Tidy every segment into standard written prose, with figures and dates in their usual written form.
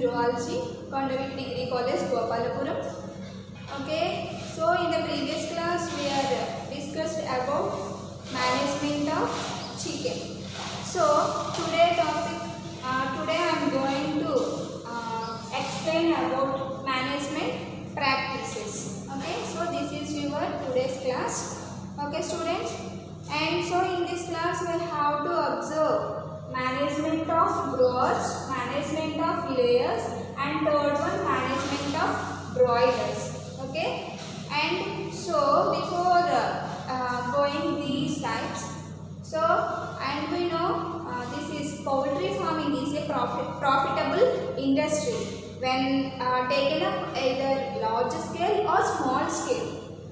Zoology, Kondaviti Degree College, Gopalapuram. Okay, so in the previous class we are discussed about management of chicken. So today I am going to explain about management practices. Okay, so this is your today's class. Okay, students, and so in this class we have to observe management of growers, management of layers, and third one management of broilers. Okay, and so before going these types, so and we know this is poultry farming is a profitable industry when taken up either large scale or small scale,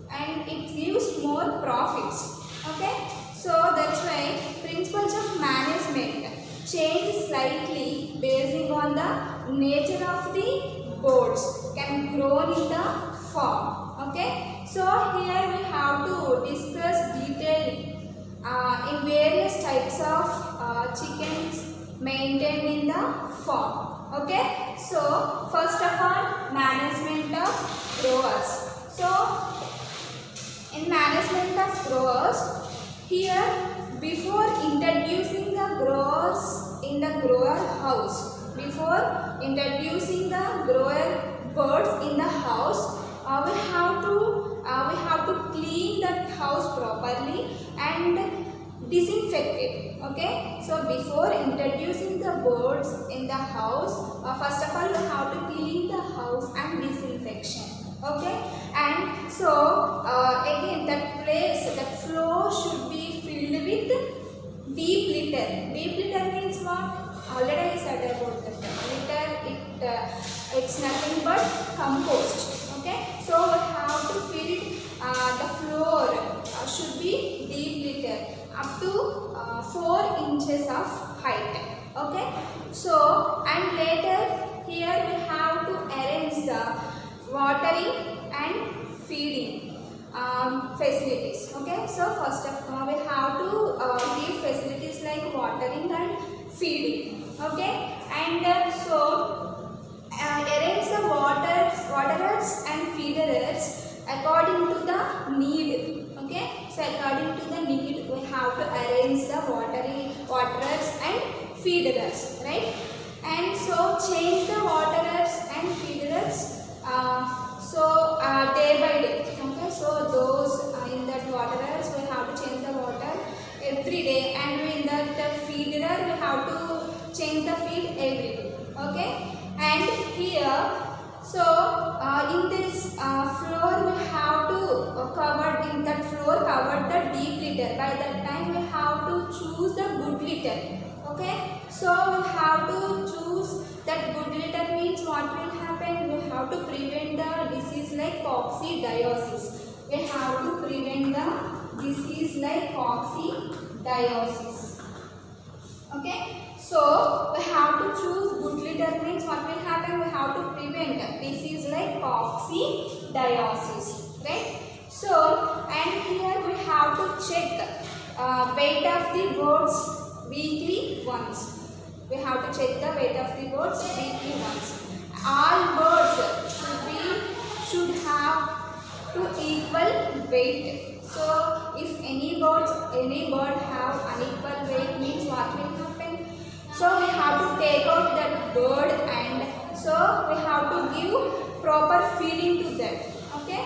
and it gives more profits. Okay, so that's why principles of management change slightly based on the nature of the birds can grow in the farm. Okay, so here we have to discuss detail in various types of chickens maintained in the farm. Okay, so first of all, management of growers. So in management of growers, here before introducing the growers in the grower house, before introducing the grower birds in the house, we have to clean that house properly and disinfect it. Okay, so before introducing the birds in the house, first of all we have to clean the house and disinfection. Okay, and so again that place, that floor should be filled with deep litter. Deep litter means what? Already I said about that. Litter, it's nothing but compost. Okay, so we have to fill the floor should be deep litter up to 4 inches of height. Okay, so and later here we have to arrange the watering and feeding facilities. Okay, so first of all we have to give facilities like watering and feeding. Okay, and so arrange the waterers and feederers according to the need. Okay, so according to the need we have to arrange the waterers and feederers, right? And so change the waterers and feederers day by day. Okay, so those in that waterers we have to change the water every day, and in that feeder we have to change the feed every day. Okay, and here so in this floor we have to cover, in that floor covered the deep litter. By that time we have to choose the good litter. Okay, so we have to choose that good litter means what will happen? We have to prevent the disease like coccidiosis. We have to prevent the disease like coccidiosis. Okay, so we have to choose good litter means what will happen? We have to prevent disease like coccidiosis, right? So and here we have to check weight of the birds weekly once. We have to check the weight of the birds weekly once. All birds should have to equal weight. So if any bird have unequal weight means what will happen? So we have to take out that bird, and so we have to give proper feeding to that. Okay,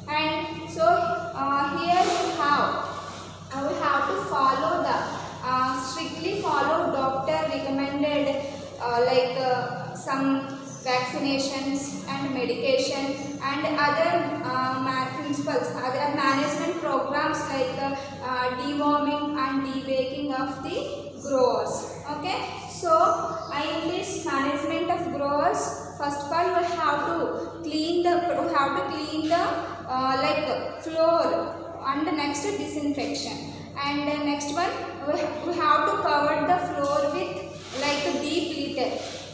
and so here we have to follow the strictly follow doctor recommended some vaccinations and medication and other principles, other management programs like deworming and debaking of the growers. Okay, so in this management of growers, first of all we have to clean the floor, and next disinfection, and next one we have to cover the floor with like deep litter.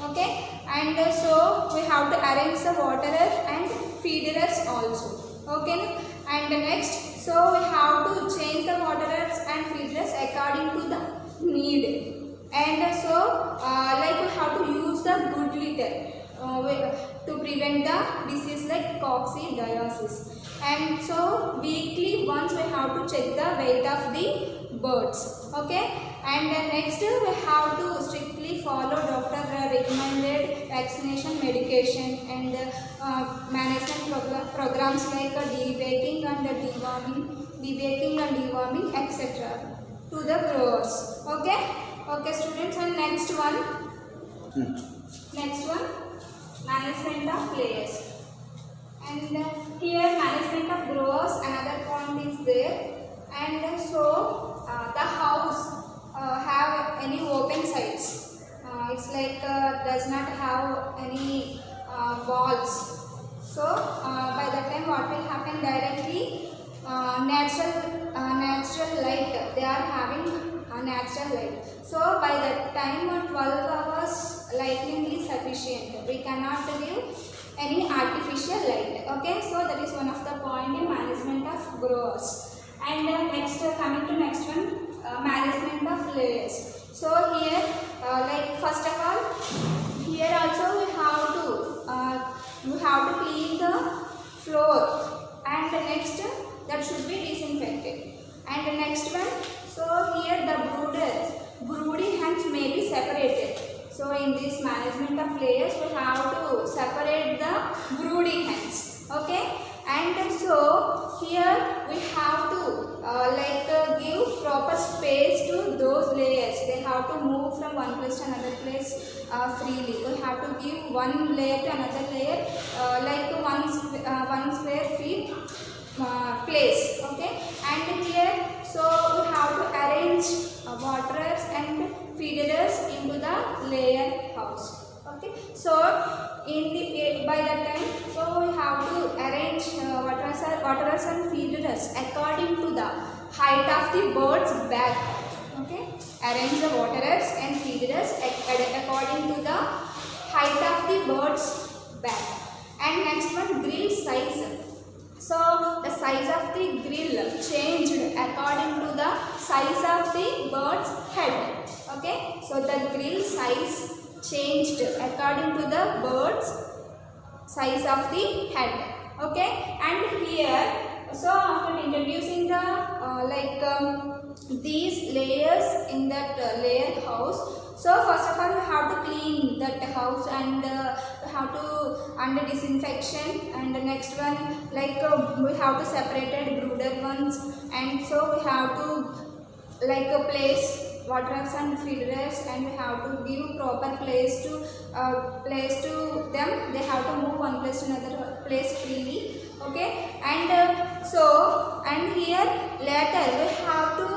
Okay, and so we have to arrange the waterers and feederers also. Okay, and next so we have to change the waterers and feederers according to the need, and so like we have to use the good litter. to prevent the disease like coccidiosis. And so weekly once we have to check the weight of the birds. Okay. And then next we have to strictly follow doctor recommended vaccination, medication, and management programs like debaking and deworming, etc. to the growers. Okay. Okay, students. And next one, management of layers. And here management of growers, another point is there. And so the house have any open sides. It's like does not have any walls. So by that time what will happen, directly natural light, they are having a natural light. So by that time 12 hours lighting is sufficient. We cannot give any artificial light. Okay, so that is one of the point in management of growers. And next, coming to next one, management of layers. So here like first of all, here also we have to clean the floor, and next that should be disinfected. And the next one, so here the brooding hens may be separated. So in this management of layers we have to separate the brooding hens. Okay. And so here we have to give proper space to those layers. They have to move from one place to another place freely. We have to give one layer to another layer like one square feet place. Okay. And here so we have to arrange waterers and feeders into the layer house. Okay. So by that time, so we have to arrange waterers and feeders according to the height of the bird's back. Okay. Arrange the waterers and feeders according to the height of the bird's back. And next one, grill size. So the size of the grill changed according to the size of the bird's head. Okay. So the grill size changed according to the bird's size of the head. Okay. And here, so after introducing the these layers in that layer house, so first of all we have to clean that house, and we have to under disinfection, and the next one we have to separate brooder ones, and so we have to place waterers and feeders, and we have to give proper place to them. They have to move one place to another place freely. Okay. And so and here later we have to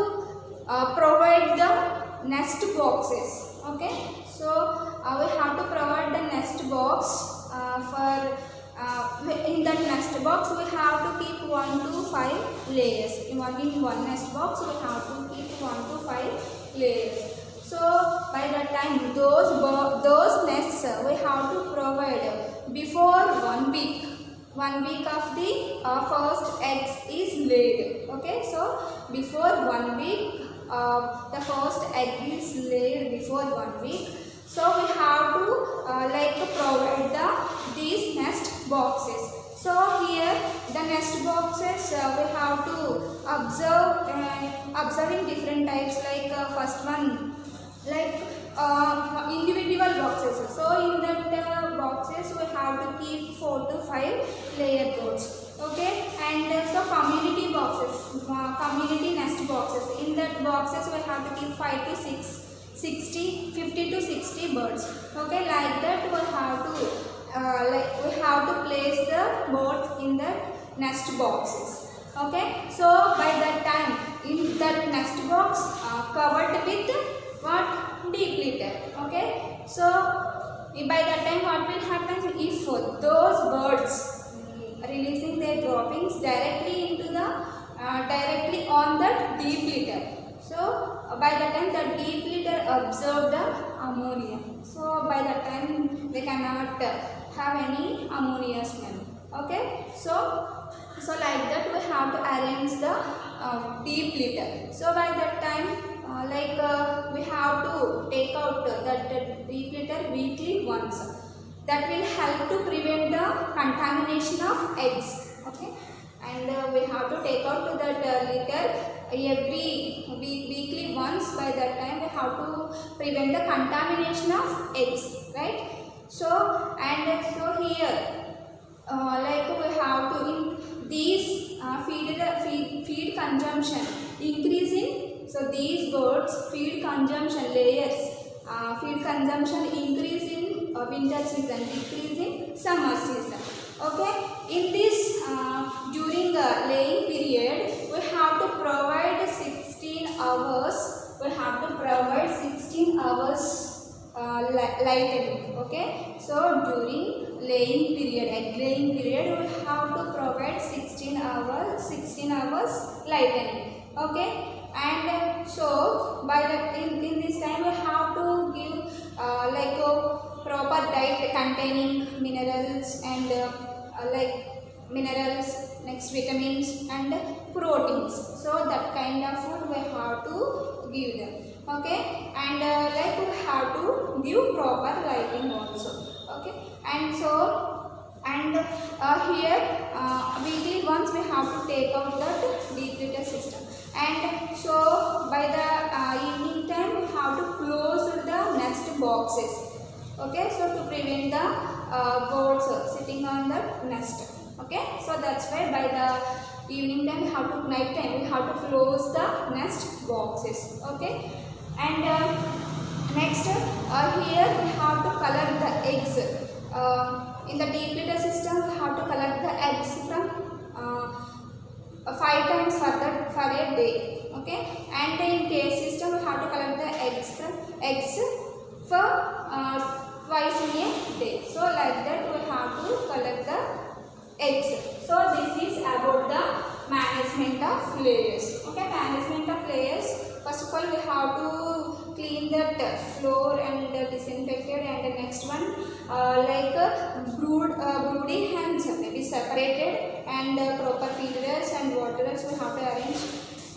provide the nest boxes. Okay. So we have to provide the nest box in that nest box we have to keep 1 to 5 layers. In one nest box we have to keep 1 to 5 layers. So by that time those nests we have to provide before 1 week. 1 week of the first eggs is laid. Okay. So before 1 week the first egg is laid before 1 week. So we have to provide these nest boxes. So here the nest boxes we have to observing different types, like first one individual boxes. So in that boxes we have to keep 4 to 5 layer birds. Okay. And so community boxes, community nest boxes. In that boxes we have to keep 5 to 6, 50 to 60 birds. Okay. Like that we have to place the birds in the nest boxes. Okay. So by that time in that nest box covered with what? Deep litter. Okay. So by that time what will happen, if those birds releasing their droppings directly into the directly on that deep litter. So by that time the deep litter absorb the ammonia. So by that time they cannot have any ammonia smell. Okay. So like that we have to arrange the deep litter. So by that time we have to take out that deep litter weekly once. that will help to prevent the contamination of eggs. Okay, and we have to take out to that litter every weekly once. By that time we have to prevent the contamination of eggs, right? So and so here like we have to in these feed consumption increasing. So these birds feed consumption layers feed consumption increase in winter season, decrease in summer season. Okay, in this during laying period we have to provide 16 hours. We have to provide 16 hours lightening. Okay, so during laying period, egg laying period, we have to provide 16 hours lightening. Okay, and so by the in this time we have to give like a proper diet containing minerals and like minerals, next vitamins and proteins. So that kind of food we have to give them. Okay, and like we have to give proper lighting also. Okay, and so and here weekly once we have to take out that deep litter system. And so by the evening time we have to close the nest boxes. Okay, so to prevent the birds sitting on the nest. Okay, so that's why by the evening time we have to, night time we have to close the nest boxes. Okay, and next here we have to collect the eggs. In the deep litter system we have to collect the eggs from 5 times for a day. Okay, and in cage system we have to collect the eggs for twice in a day. So like that we have to collect the eggs. So this is about the management of layers. Okay, management of layers. First of all we have to clean that floor and disinfect it, and the next one like broody hens may be separated, and proper feeders and waterers we have to arrange,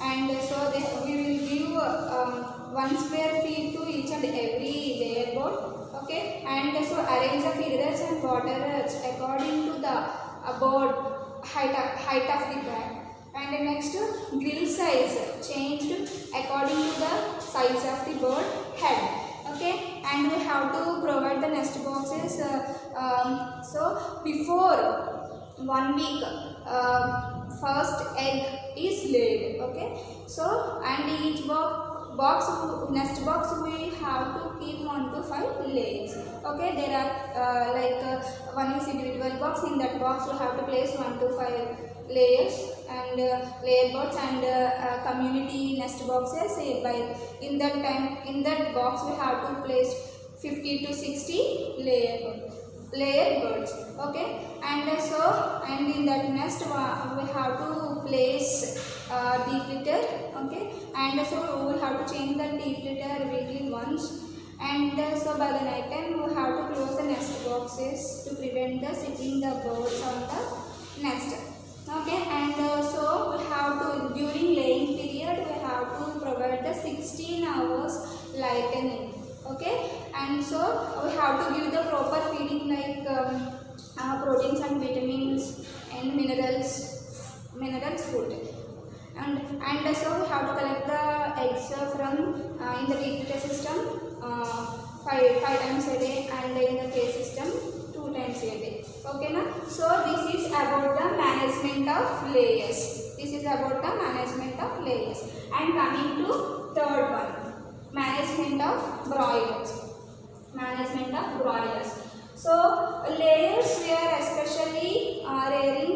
and so we will give 1 square feet to each and every layer board. Okay, and so arrange the feeders and waterers according to the board height of the bag. And next, grill size changed according to the size of the bird head. Okay, and we have to provide the nest boxes. So before 1 week, first egg is laid. Okay, so and each nest box we have to keep 1 to 5 layers. Okay, there are like one is individual box. In that box we have to place 1 to 5 layers and layer boards and community nest boxes. In that box we have to place 50 to 60 layer birds. Okay, and so and in that nest we have to place deep litter. Okay, and so we have to change the deep litter weekly once. And so by the night time we have to close the nest boxes to prevent the sitting the birds on the nest. Okay, and so we have to, during laying period we have to provide the 16 hours lightening. Okay, and so we have to give the proper feeding like proteins and vitamins and minerals food. And so we have to collect the eggs from in the deep litter system 5 times a day, and in the cage system 2 times a day. Okay, na? So this is about the management of layers. This is about the management of layers. And coming to third one, management of broilers. Management of broilers. So layers we are especially rearing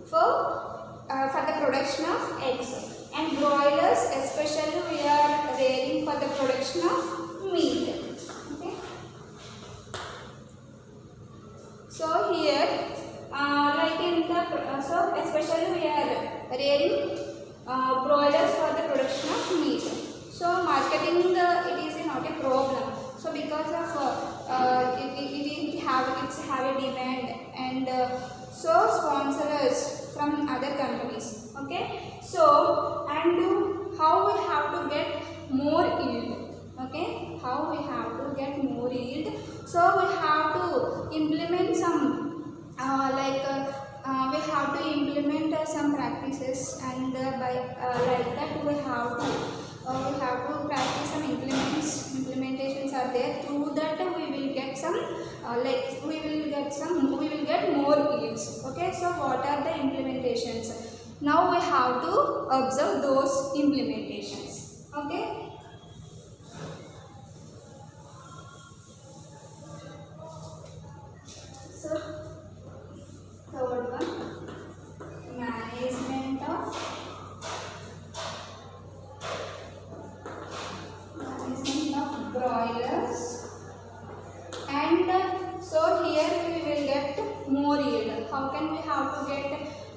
for the production of eggs, and broilers especially we are rearing for the production of meat. Okay. So here like in the so especially we are rearing broilers for the production of meat. So marketing it is not a problem. So because of it have a demand, and so sponsors from other companies. Okay, so and how we have to get more yield. Okay, how we have to get more yield? So we have to implement some we have to implement some practices, and by like that we have to practice some implementations are there. Through that we will get some we will get more yields. Okay, so what are the implementations? Now we have to observe those implementations. Okay. So, third one, management of broilers, and so here we will get more yield. How can we have to get?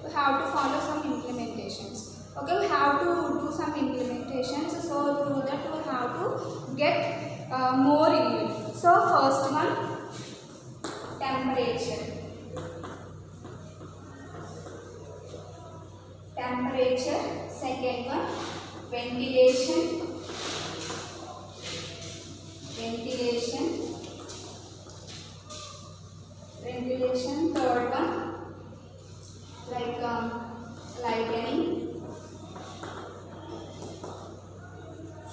We have to follow some implementations. Okay, we have to do some implementations. So through that we have to get more yield. So first one, temperature. Second one, ventilation. Third one, lightning.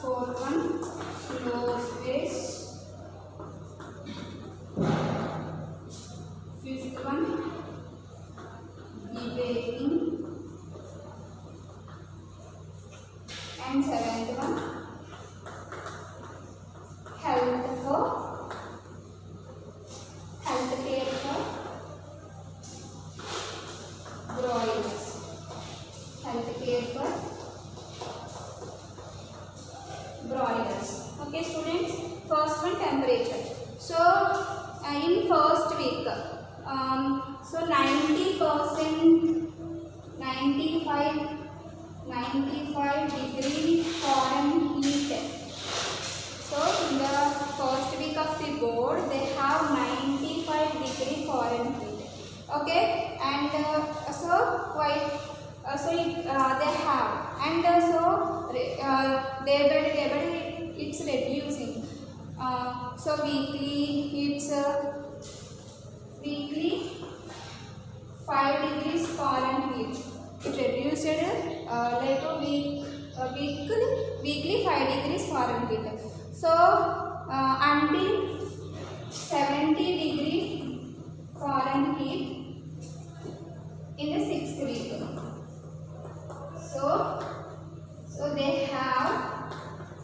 Fourth one, flow space. Fifth one, debating. And seventh one, healthcare for broilers. Okay, students. First one, temperature. So in first week, so 90%, 95 degree Fahrenheit. So in the first week of the board, they have 95 degree Fahrenheit. Okay, and they have, and day by day it's reducing. So weekly it's weekly 5 degrees Fahrenheit. It reduced like a weekly 5 degrees Fahrenheit. So until 70 degree Fahrenheit in the 6th week. So they have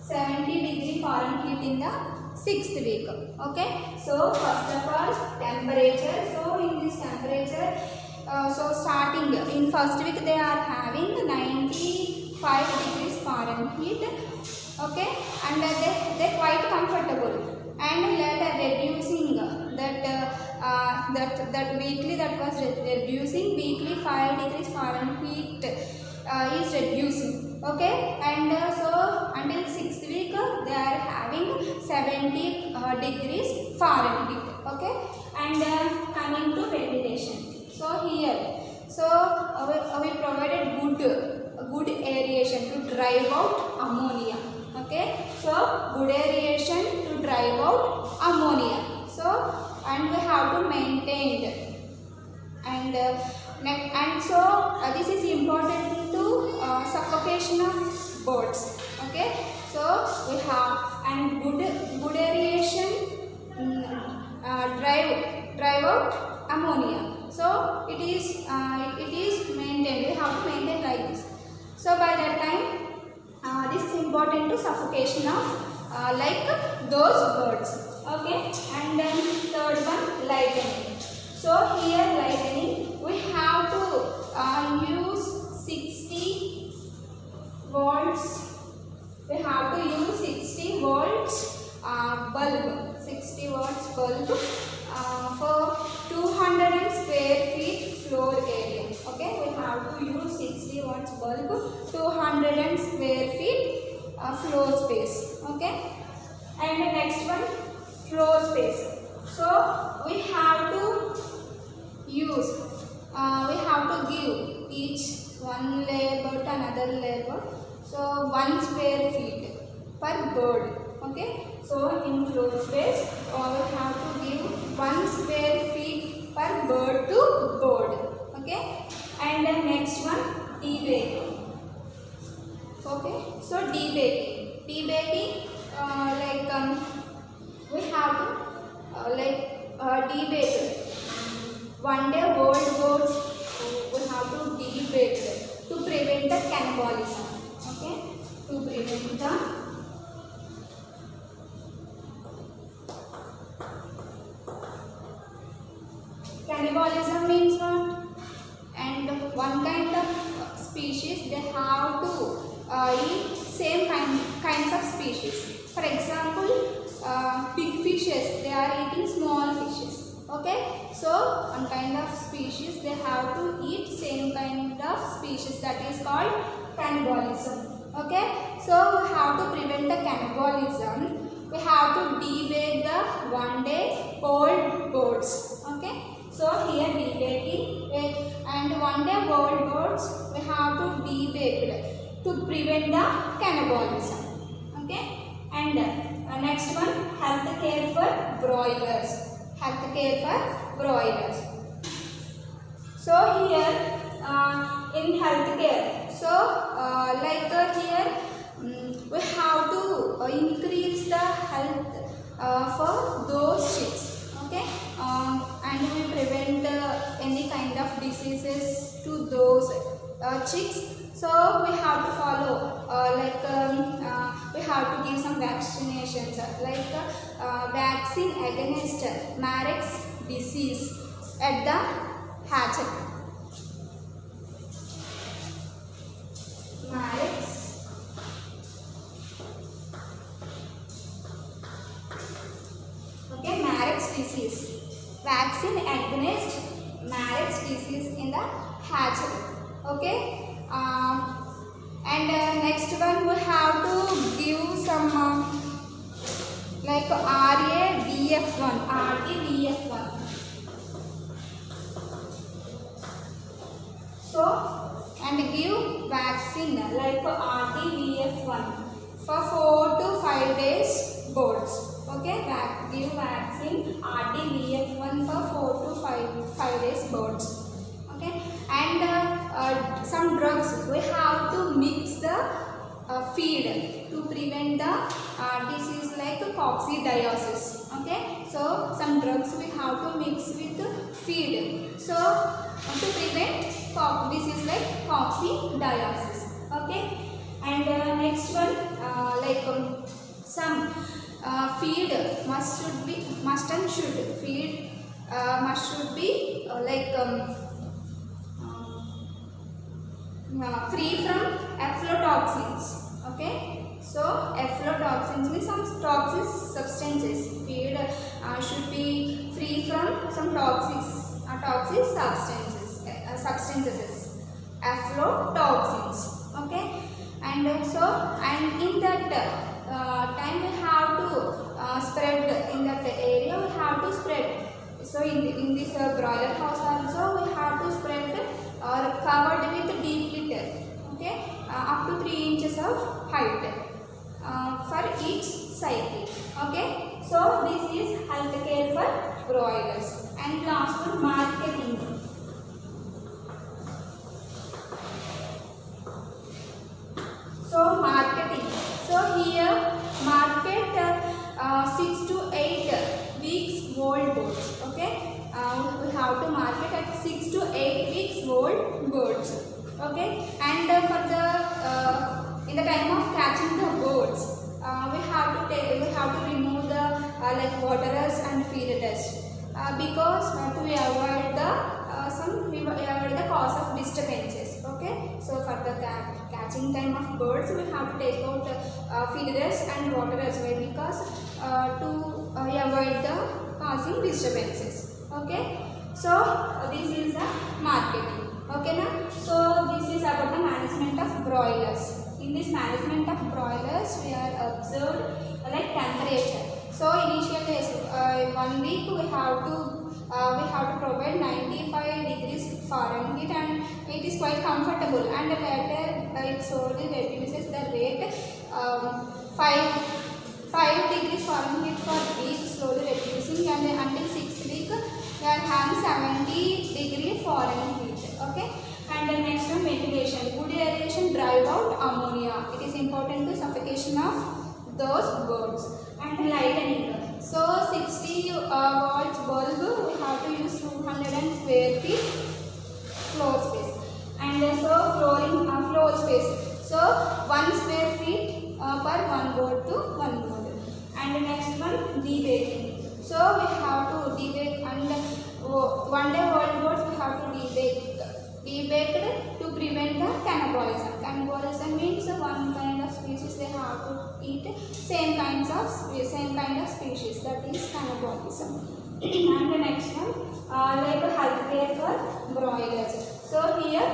70 degree Fahrenheit in the 6th week. Okay. So first of all, temperature. So in this temperature, so starting in first week they are having 95 degrees Fahrenheit. Okay, and they quite comfortable, and later reducing that weekly, that was reducing weekly 5 degrees Fahrenheit is reducing. Okay, and so until 6th week they are having 70 degrees Fahrenheit. Okay, and coming to ventilation. So here, we provided good aeration to drive out ammonia. Okay, so good aeration to drive out ammonia. So and we have to maintain it. And so this is important to suffocation of birds. Okay, so we have, and good aeration drive out ammonia. So it is maintained. We have to maintain like this. So by that time, this is important to suffocation of like those birds. Okay, and then third one, lightning. So here lightning, we have to use 60 volts. We have to use 60 volts bulb. 60 volts bulb for 200 square feet floor area. Okay, we have to use 60 watts bulb, 200 square feet floor space. Okay, and the next one, floor space. So we have to use, we have to give each one layer bird to another layer bird. So 1 square feet per bird. Okay, so in floor space we have to give 1 square feet per bird to board. Okay, and the next one, debaking. Okay, so debaking we have to debate. One day world wars we have to debate to prevent the cannibalism. Okay, to prevent the cannibalism means what? And one kind of species they have to eat same kinds of species. For example, big fishes they are eating small fishes. Okay, so one kind of species they have to eat same kind of species, that is called cannibalism. Okay, so we have to prevent the cannibalism. We have to debate the one day old birds. Okay, so here debating and one day old birds we have to debate to prevent the cannibalism. Okay, and next one, health care for broilers. Health care for broilers. So here in health care, so here we have to increase the health for those chicks. Okay, and we prevent any kind of diseases to those chicks. So we have to follow we have to give some vaccinations vaccine against Marek's disease at the hatchery. Marek's Marek's disease. Vaccine against Marek's disease in the hatchery. Okay. And next one we have to give some RABF1. So and give vaccine like RTBF1 for 4 to 5 days birds. Okay, give vaccine RTBF1 for 4 to 5 days birds. Okay, and some drugs we have to mix the feed to prevent the disease like coccidiosis. Okay, so some drugs we have to mix with feed, so to prevent disease like coccidiosis. Okay, and next one some feed must be free from aflatoxins. Okay, so aflatoxins means some toxic substances. Feed should be free from some toxic substances, aflatoxins. Okay, and in that time we have to spread in that area. We have to spread. So in this broiler house also we have to spread or covered with deep litter. Okay, up to 3 inches of height for each cycle. Okay, so this is health care for broilers. And last one, marketing. So marketing. So here market 6 to 8 weeks old birds. Okay, we have to market at 6 to 8 weeks old birds. Okay, and for the in the time of catching the birds, we have to remove the waterers and feeders because to avoid the cause of disturbances. Okay, so for the catching time of birds, we have to take out feeders and waterers because to avoid the causing disturbances. Okay, so this is the marketing. Okay, now so this is about the management of broilers. In this management of broilers, we are observed temperature. So initial days, 1 week we have to provide 95 degrees Fahrenheit, and it is quite comfortable. And later it slowly reduces the rate 5 5 degrees Fahrenheit for week, slowly reducing, and until 6th week we are having 70 degree Fahrenheit. Okay. And the next one, ventilation. Good aeration drive out ammonia. It is important to suffocation of those birds. And lightening. So 60 volts bulb we have to use 200 square feet floor space. And so floor space. So 1 square feet per 1 board to 1 board. And the next one, debaking. So we have to debake, and 1 day old boards we have to debaked to prevent the cannibalism. Cannibalism means one kind of species they have to eat same kind of species. That is cannibalism. And the next one, like healthcare for broilers. So here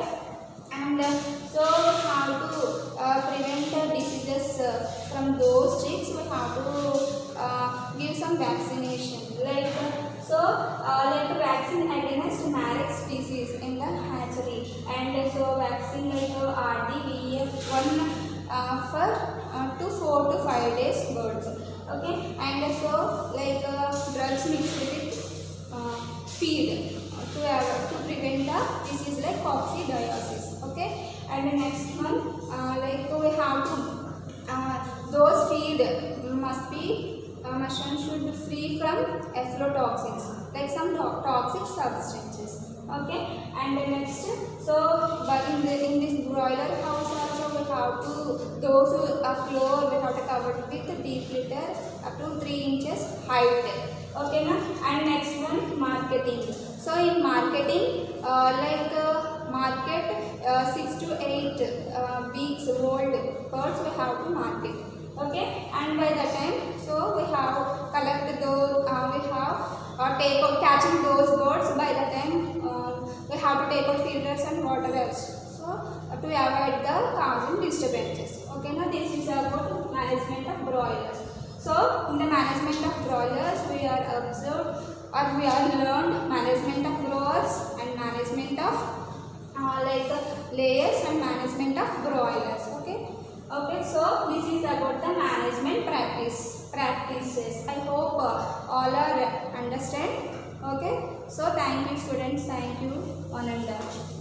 and so we have to prevent diseases from those chicks. We have to give some vaccination, like like vaccine against Marek's species in the hatchery, and so vaccine like RDVF1 for 4 to 5 days birds. Okay, and so like drugs mixed with feed to prevent the disease like coccidiosis. Okay, and the next one, like we have to those feed should be free from aflatoxins, like some toxic substances. Okay, and the next, so but in this broiler house also we have to, those floor we have to cover with deep litter up to 3 inches height. Okay na? And next one, marketing. So in marketing, market 6 to 8 weeks old birds we have to market. Okay, and by that time, so we have collect those, we have take out catching those birds. By that time, we have to take out filters and water else, so to avoid the causing disturbances. Okay, now this is about management of broilers. So in the management of broilers, we are observed or we are learned management of growers and management of like layers and management of broilers. Okay. Okay, so this is about the management practices. I hope all are understand. Okay, so thank you students, thank you one and all.